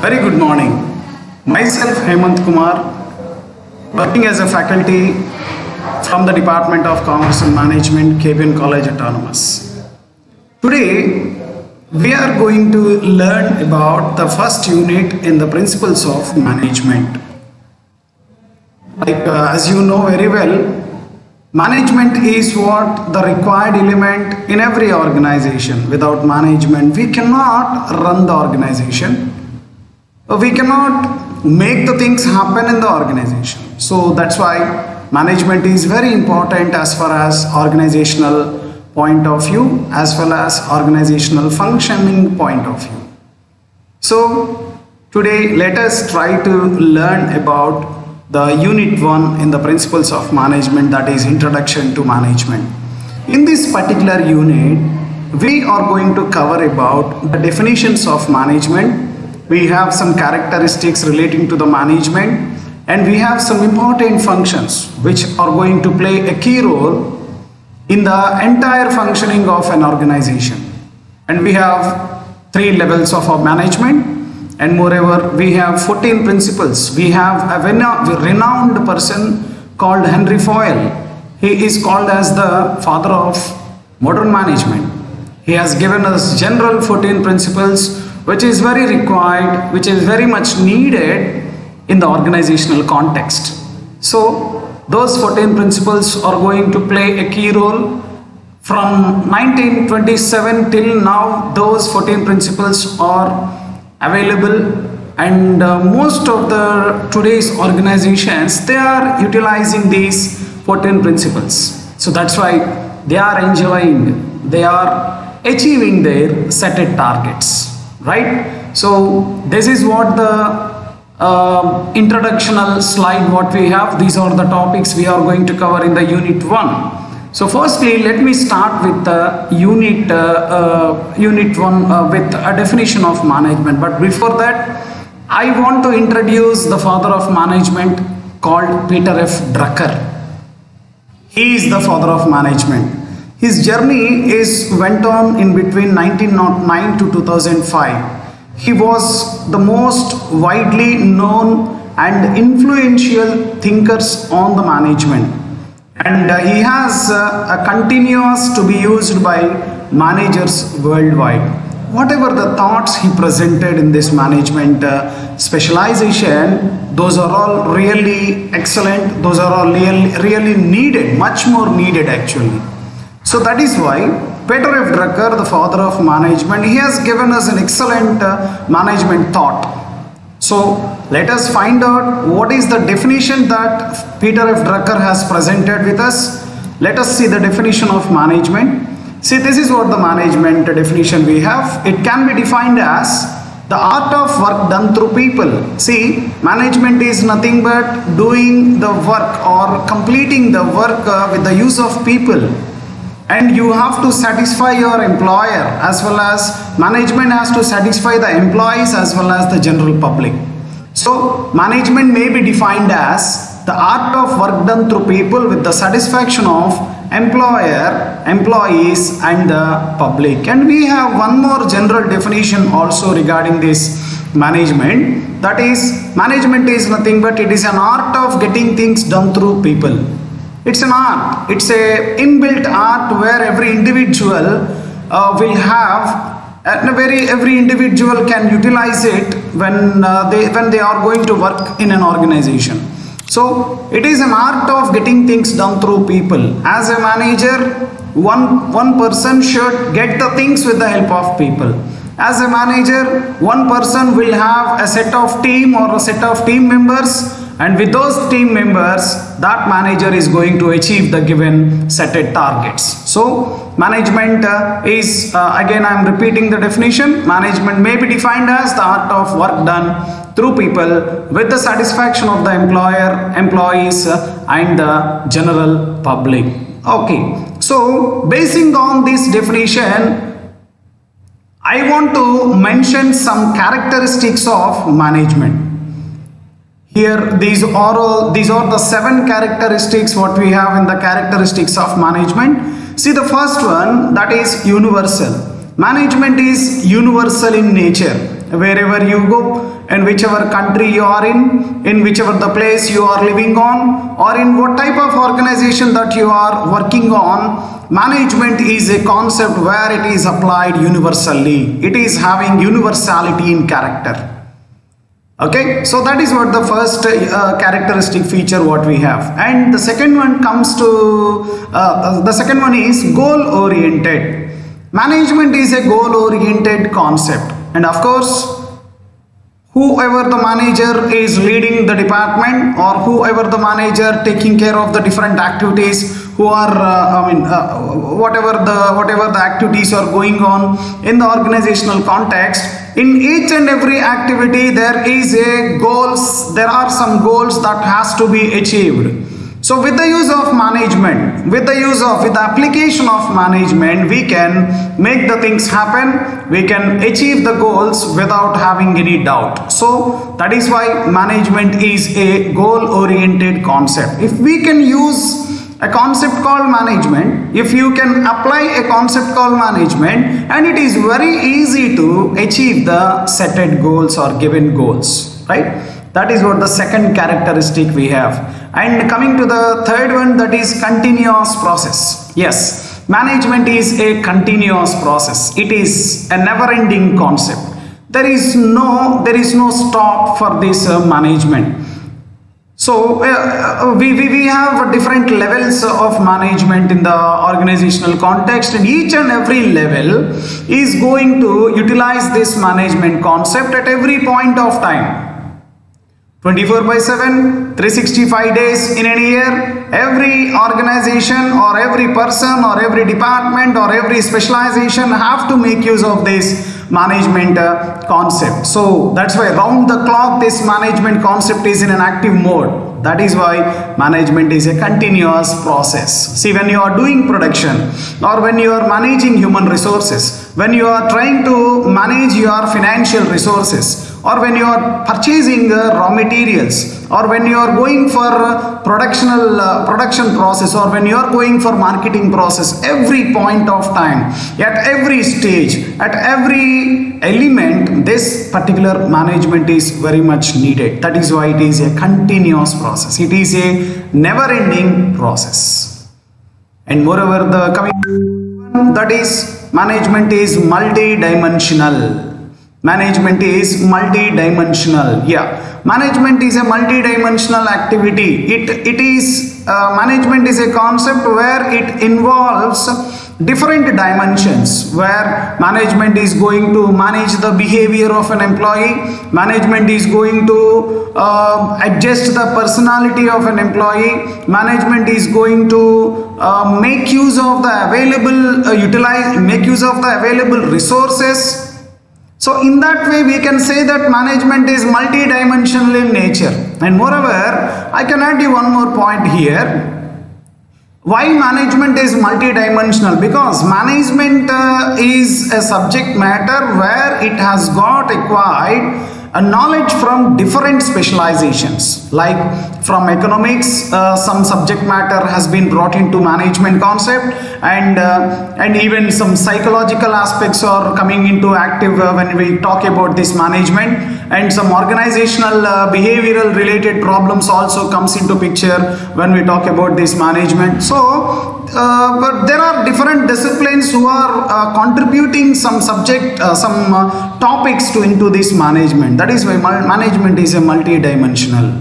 Very good morning. Myself N.Hemanth Kumar, working as a faculty from the Department of Commerce and Management, K.B.N College Autonomous. Today, we are going to learn about the first unit in the principles of management. As you know very well, management is what the required element in every organization. Without management, we cannot run the organization. We cannot make the things happen in the organization. So that's why management is very important as far as organizational point of view as well as organizational functioning point of view. So today let us try to learn about the Unit-1 in the principles of management, that is Introduction to Management. In this particular unit, we are going to cover about the definitions of management. We have some characteristics relating to the management, and we have some important functions which are going to play a key role in the entire functioning of an organization. And we have 3 levels of our management, and moreover we have 14 principles. We have a renowned person called Henry Fayol. He is called as the father of modern management. He has given us general 14 principles which is very required, which is very much needed in the organizational context. So those 14 principles are going to play a key role. From 1927 till now, those 14 principles are available, and most of the today's organizations, they are utilizing these 14 principles. So that's why they are enjoying, they are achieving their set targets, right? So this is what the introductional slide what we have. These are the topics we are going to cover in the Unit-1. So firstly, let me start with the Unit-1 with a definition of management. But before that, I want to introduce the father of management called Peter F. Drucker. He is the father of management. His journey went on in between 1909 to 2005. He was the most widely known and influential thinkers on the management. And he has a continuous to be used by managers worldwide. Whatever the thoughts he presented in this management specialization, those are all really excellent. Those are all really needed, much more needed actually. So that is why Peter F. Drucker, the father of management, he has given us an excellent management thought. So let us find out what is the definition that Peter F. Drucker has presented with us. Let us see the definition of management. See, this is what the management definition we have. It can be defined as the art of work done through people. See, management is nothing but doing the work or completing the work with the use of people. And you have to satisfy your employer, as well as management has to satisfy the employees as well as the general public. So management may be defined as the art of work done through people with the satisfaction of employer, employees and the public. And we have one more general definition also regarding this management. That is, management is nothing but it is an art of getting things done through people. It's an art. It's a inbuilt art where every individual will have, every individual can utilize it when they are going to work in an organization. So it is an art of getting things done through people. As a manager, one person should get the things with the help of people. As a manager, one person will have a set of team or a set of team members, and with those team members, that manager is going to achieve the given set targets. So management is, again I am repeating the definition, management may be defined as the art of work done through people with the satisfaction of the employer, employees and the general public. Okay, so basing on this definition, I want to mention some characteristics of management. Here, these are the 7 characteristics what we have in the characteristics of management. See, the first one, that is universal. Management is universal in nature. Wherever you go, in whichever country you are in whichever the place you are living on, or in what type of organization that you are working on, management is a concept where it is applied universally. It is having universality in character. Okay, so that is what the first characteristic feature what we have. And the second one comes to, the second one is goal oriented. Management is a goal oriented concept, and of course whoever the manager is leading the department, or whoever the manager taking care of the different activities, who are whatever the activities are going on in the organizational context, in each and every activity there is a goals, there are some goals that has to be achieved. So with the use of management, with the application of management, we can make the things happen, we can achieve the goals without having any doubt. So that is why management is a goal oriented concept. If we can use a concept called management, if you can apply a concept called management, and it is very easy to achieve the set goals or given goals, right? That is what the second characteristic we have. And coming to the third one, that is continuous process. Yes, management is a continuous process. It is a never-ending concept. There is no stop for this management. So we have different levels of management in the organizational context, and each and every level is going to utilize this management concept at every point of time. 24/7, 365 days in a year, every organization or every person or every department or every specialization have to make use of this management concept. So that's why round the clock this management concept is in an active mode. That is why management is a continuous process. See, when you are doing production, or when you are managing human resources, when you are trying to manage your financial resources, or when you are purchasing raw materials, or when you are going for production process, or when you are going for marketing process, every point of time, at every stage, at every element, this particular management is very much needed. That is why it is a continuous process. It is a never-ending process. And moreover, the coming, that is, management is multi-dimensional. Management is multi-dimensional. Yeah, management is a multi-dimensional activity. It is management is a concept where it involves different dimensions, where management is going to manage the behavior of an employee, management is going to adjust the personality of an employee, management is going to make use of the available resources. So in that way we can say that management is multi-dimensional in nature. And moreover, I can add you one more point here. Why management is multi-dimensional? Because management is a subject matter where it has got acquired a knowledge from different specializations, like from economics, some subject matter has been brought into management concept, and even some psychological aspects are coming into active when we talk about this management, and some organizational behavioral related problems also comes into picture when we talk about this management. So but there are different disciplines who are contributing some subject, some topics into this management. That is why management is a multi-dimensional.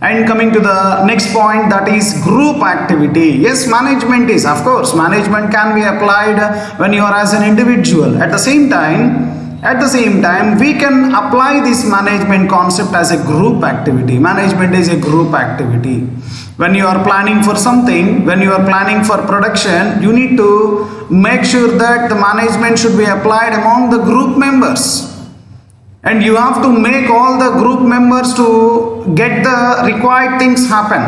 And coming to the next point, that is group activity. Yes, management is, of course, management can be applied when you are as an individual. At the same time, we can apply this management concept as a group activity. Management is a group activity. When you are planning for something, when you are planning for production, you need to make sure that the management should be applied among the group members. And you have to make all the group members to get the required things happen.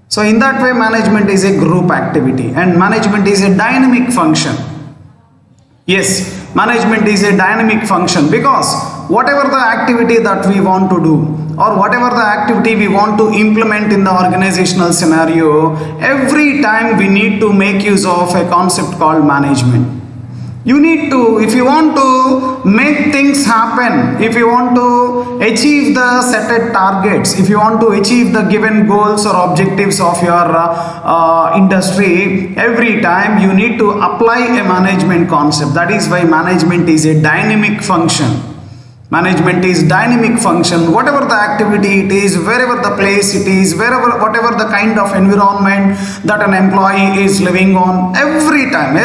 So in that way, management is a group activity, and management is a dynamic function. Yes, management is a dynamic function, because whatever the activity that we want to do, or whatever the activity we want to implement in the organizational scenario, every time we need to make use of a concept called management. You need to, if you want to make things happen, if you want to achieve the set targets, if you want to achieve the given goals or objectives of your industry, every time you need to apply a management concept. That is why management is a dynamic function. Management is dynamic function. Whatever the activity it is, wherever the place it is, whatever the kind of environment that an employee is living on, every time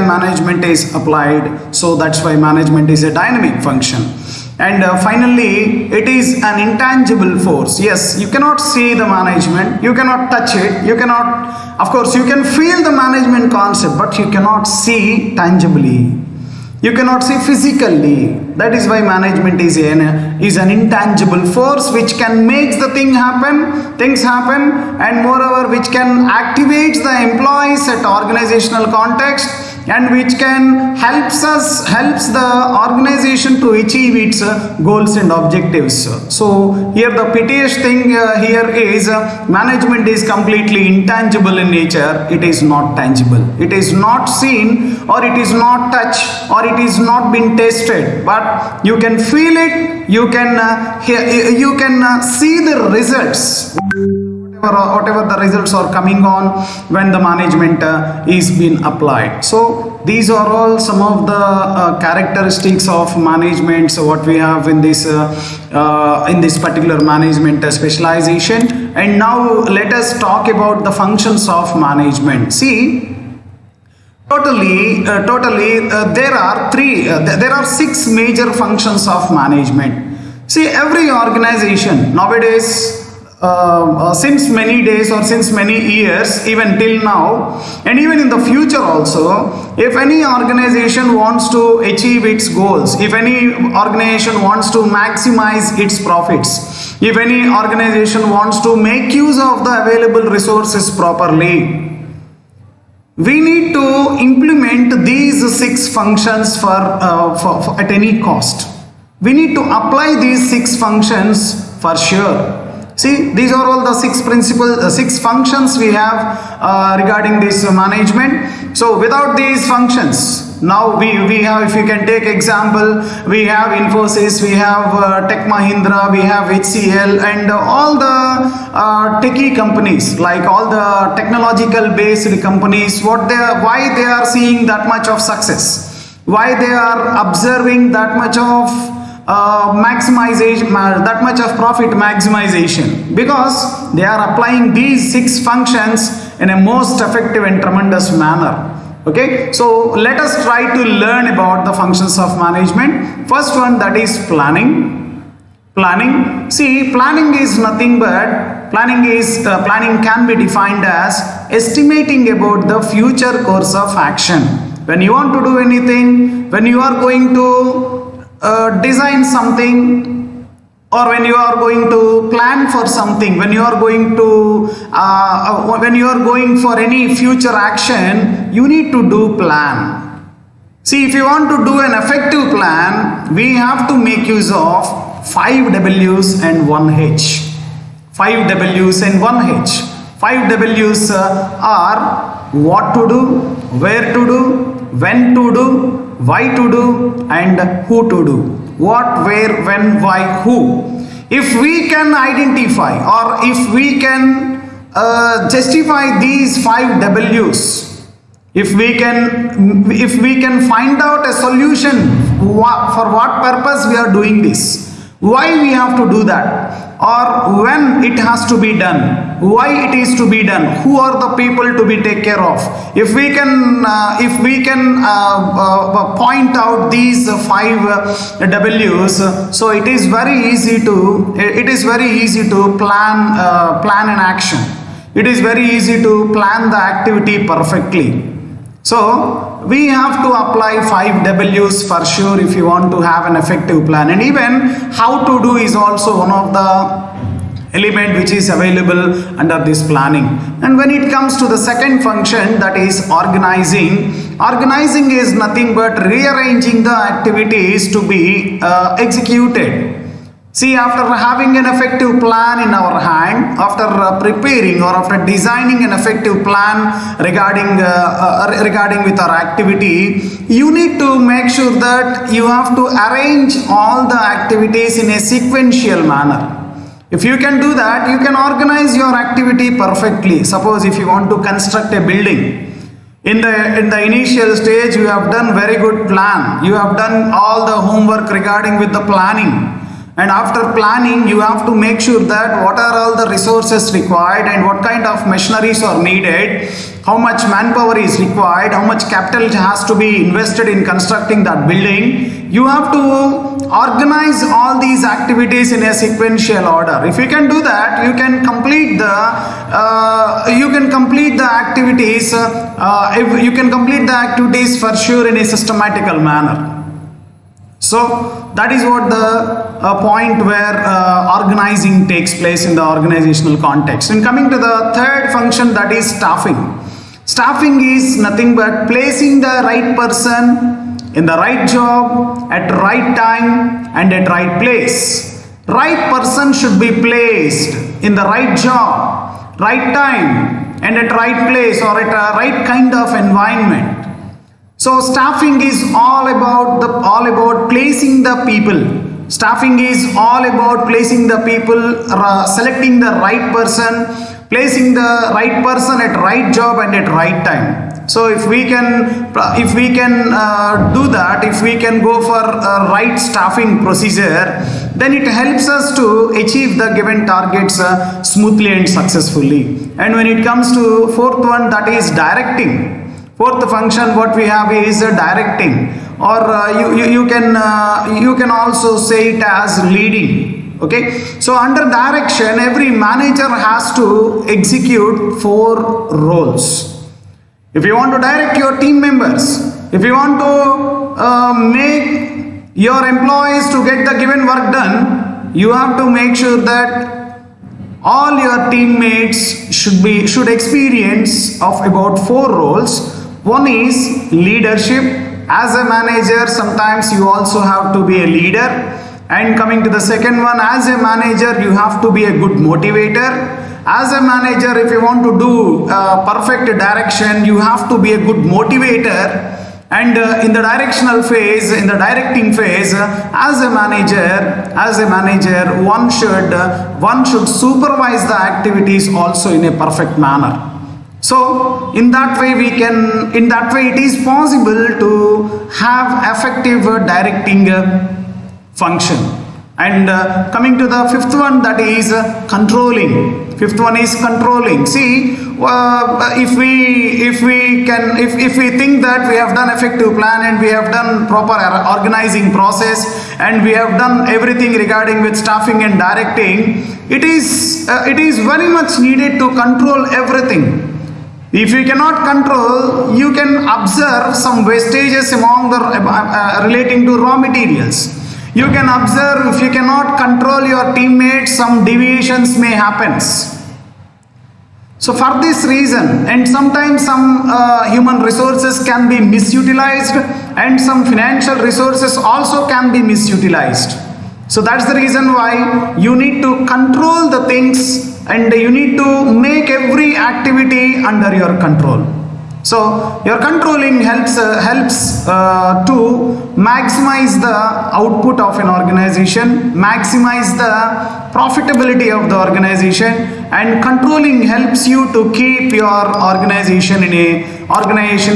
management is applied. So that's why management is a dynamic function. And finally, it is an intangible force. Yes, you cannot see the management, you cannot touch it, you cannot, of course, you can feel the management concept, but you cannot see tangibly. You cannot see physically. That is why management is an intangible force which can make the things happen, and moreover which can activate the employees at organizational context, and which can helps the organization to achieve its goals and objectives. So here the piteous thing here is management is completely intangible in nature. It is not tangible. It is not seen, or it is not touched, or it is not been tested. But you can feel it. You can see the results. Whatever the results are coming on when the management is being applied. So these are all some of the characteristics of management. So what we have in this particular management specialization. And now let us talk about the functions of management. See, totally there are 6 major functions of management. See, every organization nowadays, since many days or since many years, even till now, and even in the future also, if any organization wants to achieve its goals, if any organization wants to maximize its profits, if any organization wants to make use of the available resources properly, we need to implement these 6 functions for at any cost. We need to apply these 6 functions for sure. See, these are all the 6 functions we have regarding this management. So without these functions, now we have, if you can take example, we have Infosys, we have Tech Mahindra, we have HCL, and all the techie companies, like all the technological based companies, why they are seeing that much of success, why they are observing that much of maximization, that much of profit maximization, because they are applying these 6 functions in a most effective and tremendous manner. Okay, so let us try to learn about the functions of management. First one, that is planning. See, planning is nothing but planning can be defined as estimating about the future course of action. When you want to do anything, when you are going to design something, or when you are going to plan for something, when you are going for any future action, you need to do plan. See, if you want to do an effective plan, we have to make use of 5 W's and 1 H. 5 W's and 1 H. 5 W's are what to do, where to do, when to do, why to do, and who to do. What, where, when, why, who. If we can identify, or if we can justify these 5 W's, if we can find out a solution for what purpose we are doing this, why we have to do that, or when it has to be done, why it is to be done, who are the people to be taken care of. If we can point out these 5 W's, so it is very easy to plan an action. It is very easy to plan the activity perfectly. So we have to apply 5 W's for sure if you want to have an effective plan. And even how to do is also one of the element which is available under this planning. And when it comes to the second function, that is organizing. Organizing is nothing but rearranging the activities to be executed. See, after having an effective plan in our hand, after preparing or after designing an effective plan regarding with our activity, you need to make sure that you have to arrange all the activities in a sequential manner. If you can do that, you can organize your activity perfectly. Suppose if you want to construct a building, in the initial stage, you have done very good plan. You have done all the homework regarding with the planning. And after planning, you have to make sure that what are all the resources required and what kind of machineries are needed, how much manpower is required, how much capital has to be invested in constructing that building. You have to organize all these activities in a sequential order. If you can do that, you can complete the activities. You can complete the activities for sure in a systematical manner. So that is what the point where organizing takes place in the organizational context. And coming to the third function, that is staffing. Staffing is nothing but placing the right person in the right job at right time and at right place. Right person should be placed in the right job, right time and at right place or at a right kind of environment. So staffing is all about placing the people. Staffing is all about placing the people, selecting the right person, placing the right person at right job and at right time. So if we can do that, if we can go for a right staffing procedure, then it helps us to achieve the given targets smoothly and successfully. And when it comes to fourth one, that is directing. Fourth function what we have is directing, or you can also say it as leading. Okay, so under direction, every manager has to execute 4 roles. If you want to direct your team members, if you want to make your employees to get the given work done, you have to make sure that all your teammates should experience of about 4 roles. One is leadership. As a manager, sometimes you also have to be a leader. And coming to the second one, as a manager, you have to be a good motivator. As a manager, if you want to do perfect direction, you have to be a good motivator. And in the directional phase, in the directing phase, as a manager, one should supervise the activities also in a perfect manner. So in that way it is possible to have effective directing function. And coming to the fifth one, that is controlling. Fifth one is controlling. See, if we think that we have done effective plan and we have done proper organizing process and we have done everything regarding with staffing and directing, it is very much needed to control everything. If you cannot control, you can observe some wastages among the relating to raw materials. You can observe, if you cannot control your teammates, some deviations may happen. So for this reason, and sometimes some human resources can be misutilized and some financial resources also can be misutilized. So that's the reason why you need to control the things and you need to make every activity under your control. So your controlling helps to maximize the output of an organization, maximize the profitability of the organization, and controlling helps you to keep your organization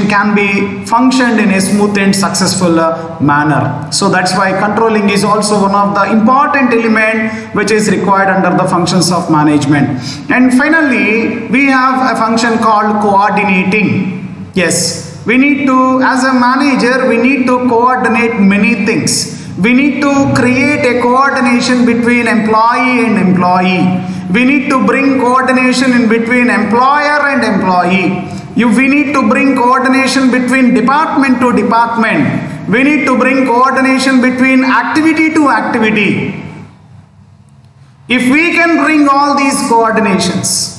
can be functioned in a smooth and successful manner. So that's why controlling is also one of the important element which is required under the functions of management. And finally, we have a function called coordinating. Yes, we need to, as a manager, we need to coordinate many things. We need to create a coordination between employee and employee. We need to bring coordination in between employer and employee. We need to bring coordination between department to department. We need to bring coordination between activity to activity. If we can bring all these coordinations,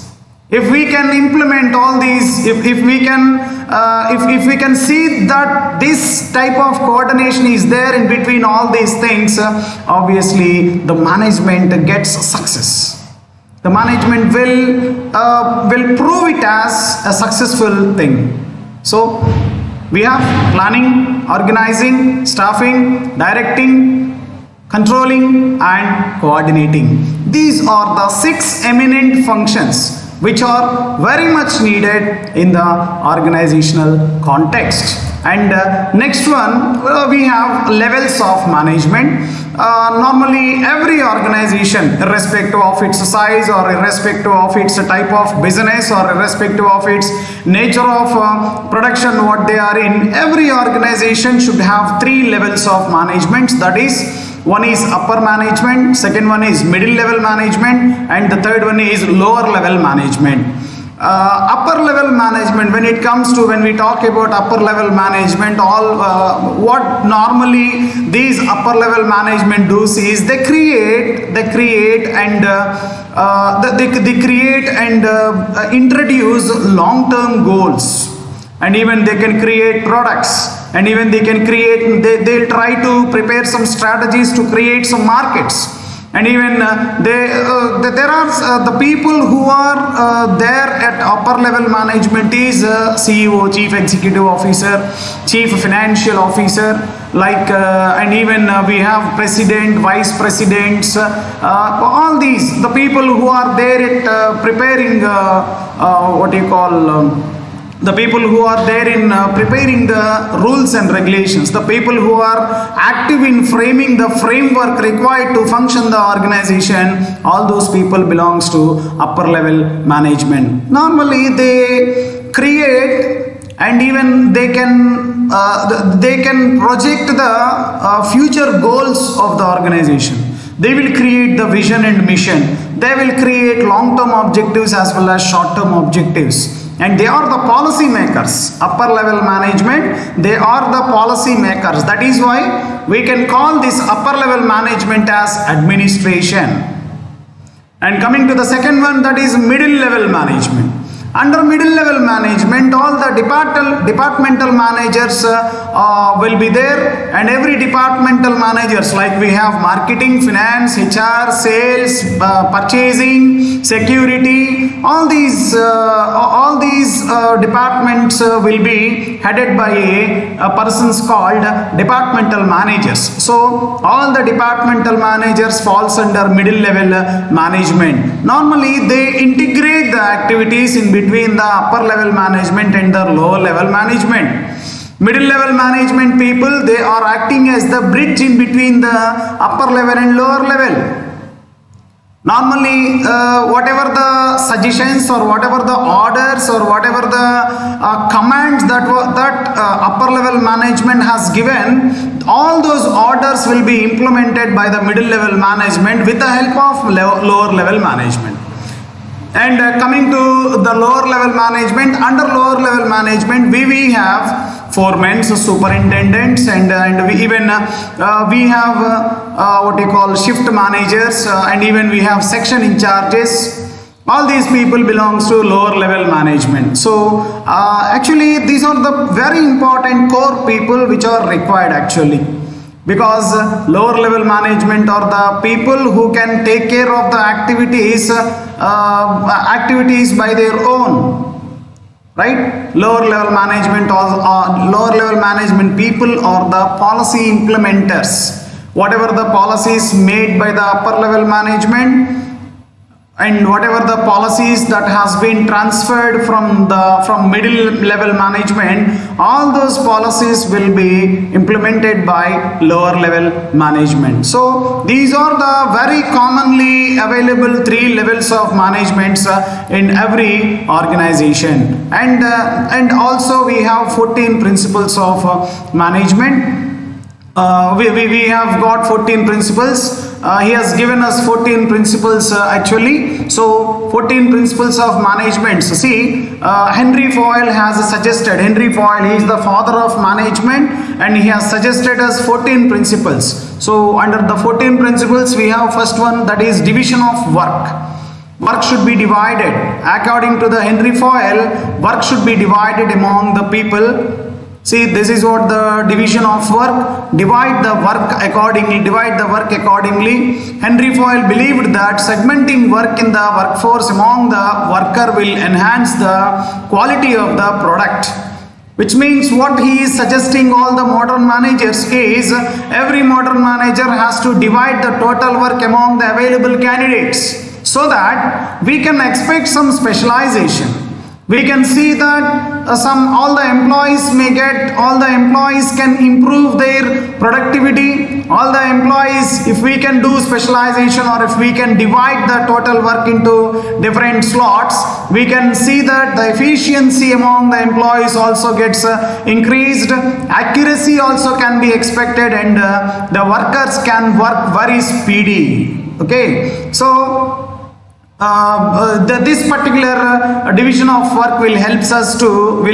If we can implement all these, if we can see that this type of coordination is there in between all these things, obviously the management gets success. The management will prove it as a successful thing. So we have planning, organizing, staffing, directing, controlling and coordinating. These are the 6 eminent functions which are very much needed in the organizational context. And next one, we have levels of management. Normally every organization, irrespective of its size or irrespective of its type of business or irrespective of its nature of production what they are in, every organization should have 3 levels of management. That is, one is upper management, second one is middle level management, and the third one is lower level management. Upper level management, when we talk about upper level management, what normally these upper level management does is they create and introduce long-term goals, and even they can create products, and even they'll try to prepare some strategies to create some markets. And even there are the people who are there at upper level management is CEO, Chief Executive Officer, Chief Financial Officer, and even we have President, Vice Presidents, all these, the people who are there at preparing the people who are there in preparing the rules and regulations, the people who are active in framing the framework required to function the organization, all those people belongs to upper level management. Normally they create and even they can project the future goals of the organization. They will create the vision and mission. They will create long-term objectives as well as short-term objectives. And they are the policy makers. Upper level management, they are the policy makers. That is why we can call this upper level management as administration. And coming to the second one, that is middle level management. Under middle level management, all the departmental managers will be there, and every departmental managers, like we have marketing, finance, HR, sales, purchasing, security, all these departments will be headed by a persons called departmental managers. So all the departmental managers falls under middle level management. Normally they integrate the activities in between the upper level management and the lower level management. Middle level management people, they are acting as the bridge in between the upper level and lower level. Normally whatever the suggestions or whatever the orders or whatever the commands that upper level management has given, all those orders will be implemented by the middle level management with the help of lower level management. And coming to the lower level management, under lower level management we have foremen, superintendents, and we have shift managers, and even we have section in charges. All these people belongs to lower level management. So actually these are the very important core people which are required actually, because lower level management are the people who can take care of the activities by their own, right? Lower level management people are the policy implementers. Whatever the policies made by the upper level management, and whatever the policies that has been transferred from middle level management, all those policies will be implemented by lower level management. So these are the very commonly available 3 levels of management in every organization. And also we have 14 principles of management. We have got 14 principles. He has given us 14 principles actually. So 14 principles of management. So see, Henry Foyle has suggested, Henry Foyle, he is the father of management, and he has suggested us 14 principles. So under the 14 principles we have first one, that is division of work. Work should be divided. According to the Henry Fayol, work should be divided among the people. See, this is what the division of work. Divide the work accordingly. Henry Fayol believed that segmenting work in the workforce among the worker will enhance the quality of the product. Which means what he is suggesting all the modern managers is every modern manager has to divide the total work among the available candidates so that we can expect some specialization. We can see that all the employees can improve their productivity. All the employees, if we can do specialization or if we can divide the total work into different slots, we can see that the efficiency among the employees also gets increased. Accuracy also can be expected, and the workers can work very speedy. Okay, so this particular division of work will helps us to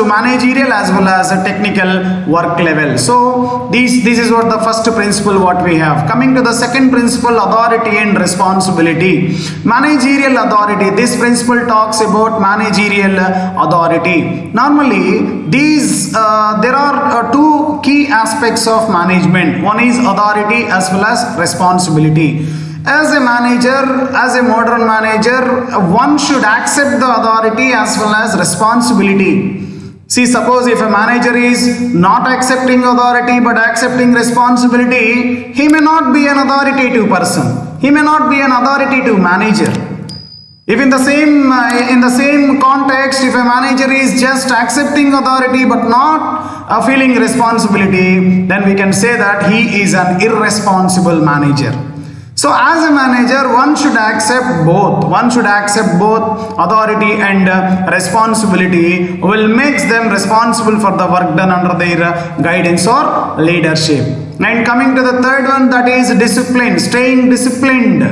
managerial as well as a technical work level. So this is what the first principle what we have. Coming to the second principle, authority and responsibility. Managerial authority. This principle talks about managerial authority. Normally there are two key aspects of management. One is authority as well as responsibility. As a manager, as a modern manager, one should accept the authority as well as responsibility. See, suppose if a manager is not accepting authority but accepting responsibility, he may not be an authoritative person. He may not be an authoritative manager. If in the same context, if a manager is just accepting authority but not feeling responsibility, then we can say that he is an irresponsible manager. So as a manager, one should accept both. One should accept both authority and responsibility will make them responsible for the work done under their guidance or leadership. And coming to the third one, that is discipline, staying disciplined.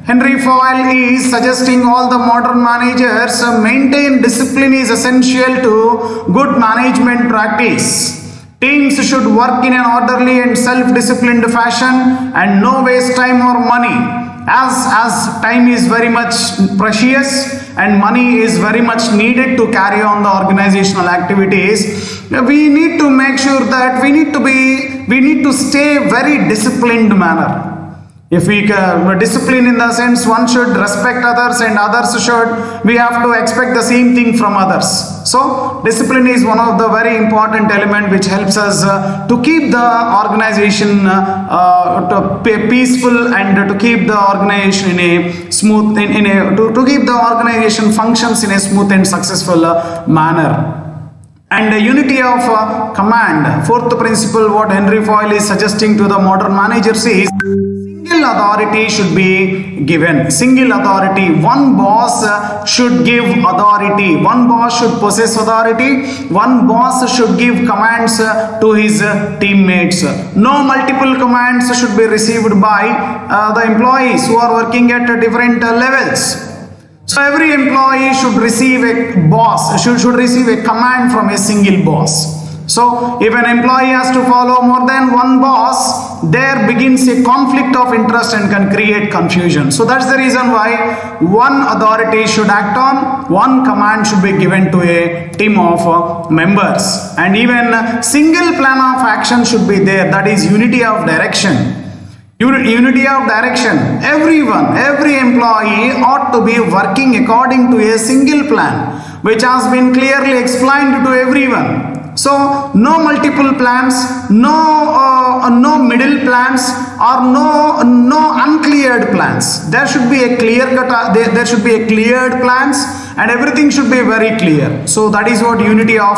Henry Fayol is suggesting all the modern managers maintain discipline is essential to good management practice. Teams should work in an orderly and self-disciplined fashion and no waste time or money. As time is very much precious and money is very much needed to carry on the organizational activities, we need to make sure that we need to stay very disciplined manner. If we discipline in the sense one should respect others and we have to expect the same thing from others. So discipline is one of the very important element which helps us to keep the organization peaceful and to keep the organization in a smooth, to keep the organization functions in a smooth and successful manner. And unity of command, fourth principle what Henry Fayol is suggesting to the modern managers is single authority should be given. Single authority. One boss should give authority. One boss should possess authority. One boss should give commands to his teammates. No multiple commands should be received by the employees who are working at different levels. So every employee should receive should receive a command from a single boss. So if an employee has to follow more than one boss, there begins a conflict of interest and can create confusion. So that's the reason why one authority should act on, one command should be given to a team of members. And even single plan of action should be there, that is unity of direction. Unity of direction. Every employee ought to be working according to a single plan, which has been clearly explained to everyone. So no multiple plans, no middle plans, or no uncleared plans. There should be a clear cut. There should be a cleared plans, and everything should be very clear. So that is what unity of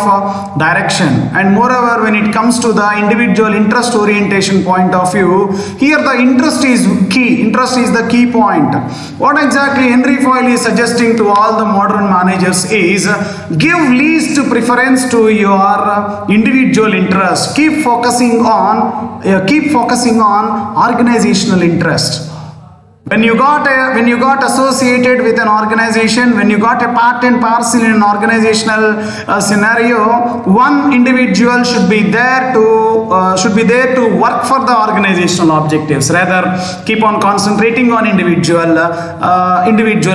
direction. And moreover, when it comes to the individual interest orientation point of view, here the interest is key. Interest is the key point. What exactly Henry Fayol is suggesting to all the modern managers is give least preference to your individual interest. Keep focusing on organizational interest. When you got associated with an organization, when you got a part and parcel in an organizational scenario, one individual should be there to work for the organizational objectives, rather keep on concentrating on individual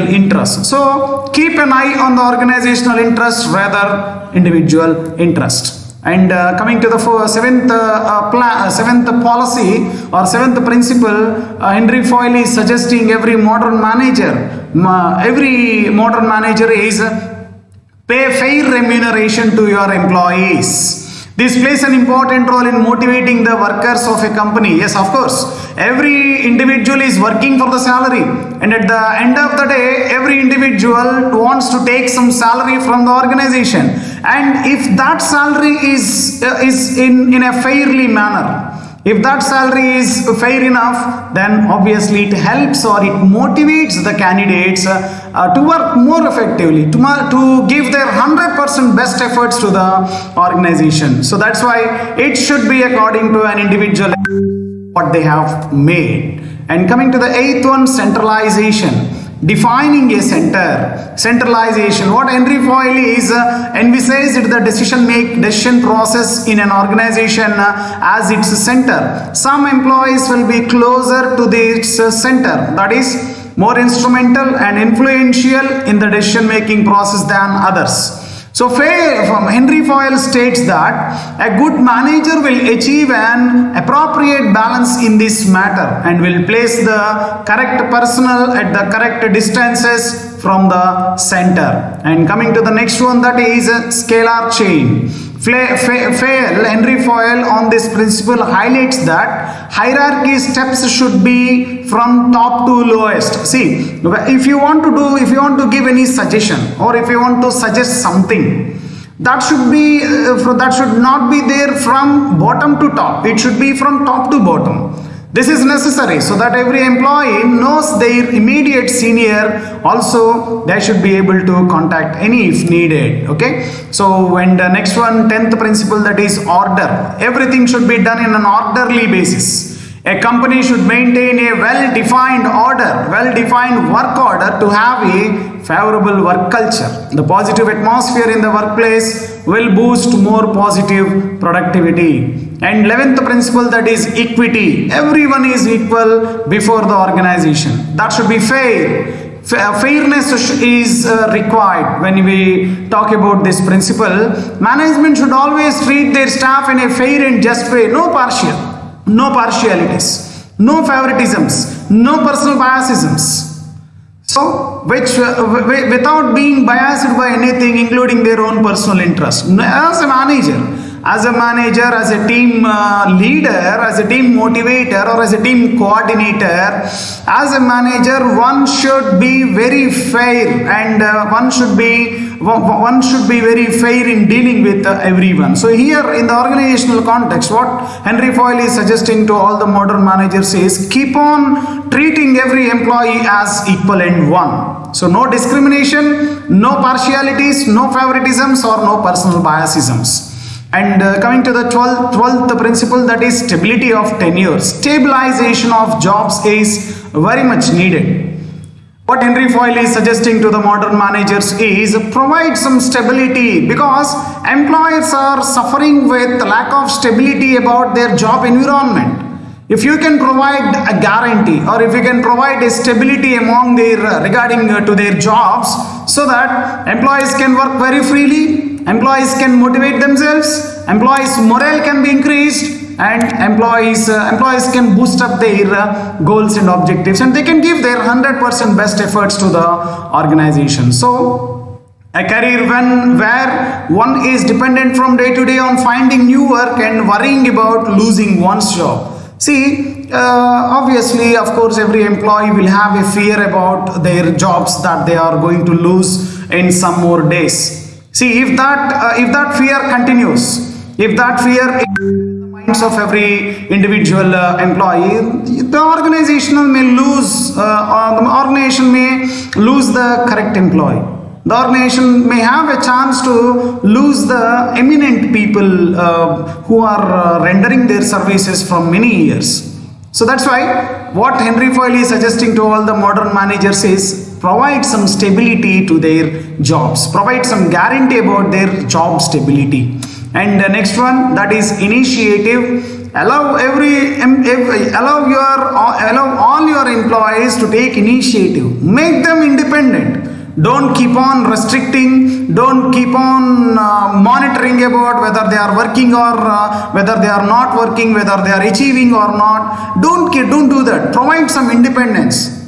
interests. So keep an eye on the organizational interest rather individual interest. And coming to the seventh policy or seventh principle, Henry Foyle is suggesting every modern manager is pay fair remuneration to your employees. This plays an important role in motivating the workers of a company. Yes, of course, every individual is working for the salary, and at the end of the day, every individual wants to take some salary from the organization. And if that salary is in a fairly manner, if that salary is fair enough, then obviously it helps or it motivates the candidates to work more effectively, to give their 100% best efforts to the organization. So that's why it should be according to an individual what they have made. And coming to the eighth one, centralization. Defining a center. Centralization. What Henry Foyle is envisaged the decision process in an organization as its center. Some employees will be closer to this center, that is more instrumental and influential in the decision making process than others. So Henry Foyle states that a good manager will achieve an appropriate balance in this matter and will place the correct personnel at the correct distances from the center. And coming to the next one, that is scalar chain. Henry Foyle on this principle highlights that hierarchy steps should be from top to lowest. See, if you want to give any suggestion or if you want to suggest something, that should not be there from bottom to top. It should be from top to bottom. This is necessary so that every employee knows their immediate senior. Also, they should be able to contact any if needed. Okay. So, and the next one, 10th principle, that is order. Everything should be done in an orderly basis. A company should maintain a well-defined work order to have a favorable work culture. The positive atmosphere in the workplace will boost more positive productivity. And 11th principle, that is equity. Everyone is equal before the organization. That should be fair. Fairness is required when we talk about this principle. Management should always treat their staff in a fair and just way. No partialities, no favoritisms, no personal biasisms. So, without being biased by anything, including their own personal interest. As a manager, as a team leader, as a team motivator, or as a team coordinator, as a manager, one should be very fair, and one should be very fair in dealing with everyone. So here in the organizational context, what Henry Foyle is suggesting to all the modern managers is keep on treating every employee as equal and one. So no discrimination, no partialities, no favoritisms, or no personal biasisms. And coming to the 12th principle, that is stability of tenure. Stabilization of jobs is very much needed. What Henry Foyle is suggesting to the modern managers is provide some stability, because employers are suffering with lack of stability about their job environment. If you can provide a guarantee, or if you can provide a stability among regarding to their jobs, so that employees can work very freely, employees can motivate themselves, employees' morale can be increased, and employees can boost up their goals and objectives, and they can give their 100% best efforts to the organization. So a career where one is dependent from day to day on finding new work and worrying about losing one's job. See, obviously, of course, every employee will have a fear about their jobs that they are going to lose in some more days. See, if that fear continues, if that fear is in the minds of every individual employee, the organization may lose the correct employee. The organization may have a chance to lose the eminent people who are rendering their services from many years. So that's why what Henry Foyle is suggesting to all the modern managers is provide some stability to their jobs, provide some guarantee about their job stability. And the next one, that is initiative. Allow all your employees to take initiative. Make them independent. Don't keep on restricting. Don't keep on monitoring about whether they are working or whether they are not working, whether they are achieving or not. Don't do that. Provide some independence.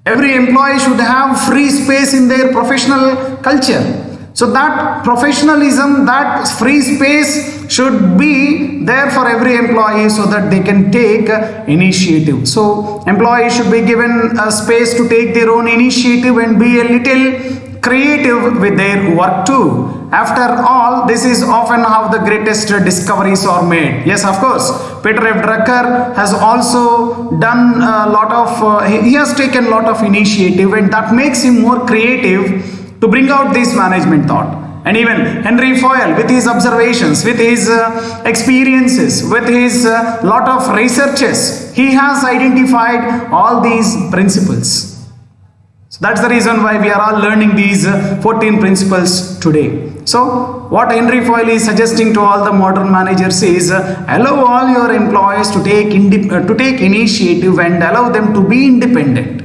Every employee should have free space in their professional culture. So that professionalism, that free space should be there for every employee so that they can take initiative. So employees should be given a space to take their own initiative and be a little creative with their work too. After all, this is often how the greatest discoveries are made. Yes, of course, Peter F. Drucker has also done a lot of, he has taken a lot of initiative, and that makes him more creative to bring out this management thought. And even Henry Foyle, with his observations, with his experiences, with his lot of researches, he has identified all these principles. So that's the reason why we are all learning these 14 principles today. So what Henry Foyle is suggesting to all the modern managers is allow all your employees to take initiative and allow them to be independent.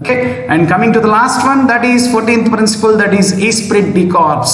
Okay, and coming to the last one, that is 14th principle, that is Esprit de Corps.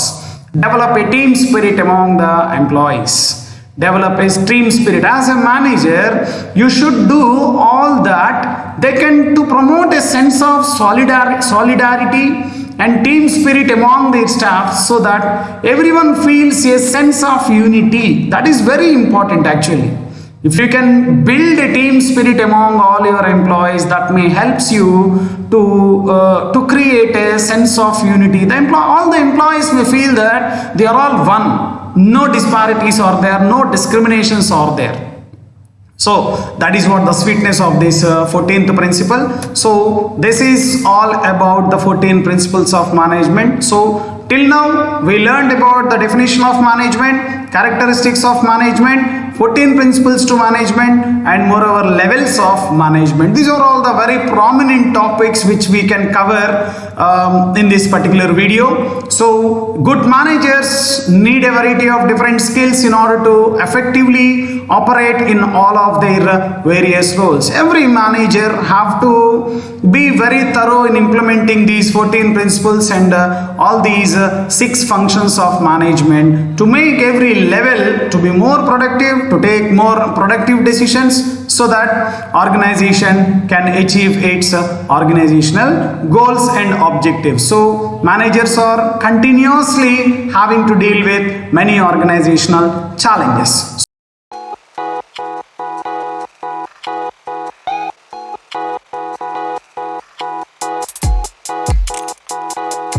Develop a team spirit among the employees. Develop a team spirit. As a manager, you should do all that they can to promote a sense of solidarity and team spirit among their staff, so that everyone feels a sense of unity. That is very important actually. If you can build a team spirit among all your employees, that may helps you to create a sense of unity. All the employees may feel that they are all one. No disparities are there, no discriminations are there. So that is what the sweetness of this 14th principle. So this is all about the 14 principles of management. So till now we learned about the definition of management, characteristics of management, 14 principles to management, and moreover levels of management. These are all the very prominent topics which we can cover in this particular video. So good managers need a variety of different skills in order to effectively operate in all of their various roles. Every manager have to be very thorough in implementing these 14 principles and all these 6 functions of management to make every level to be more productive, to take more productive decisions, so that organization can achieve its organizational goals and objectives. So managers are continuously having to deal with many organizational challenges.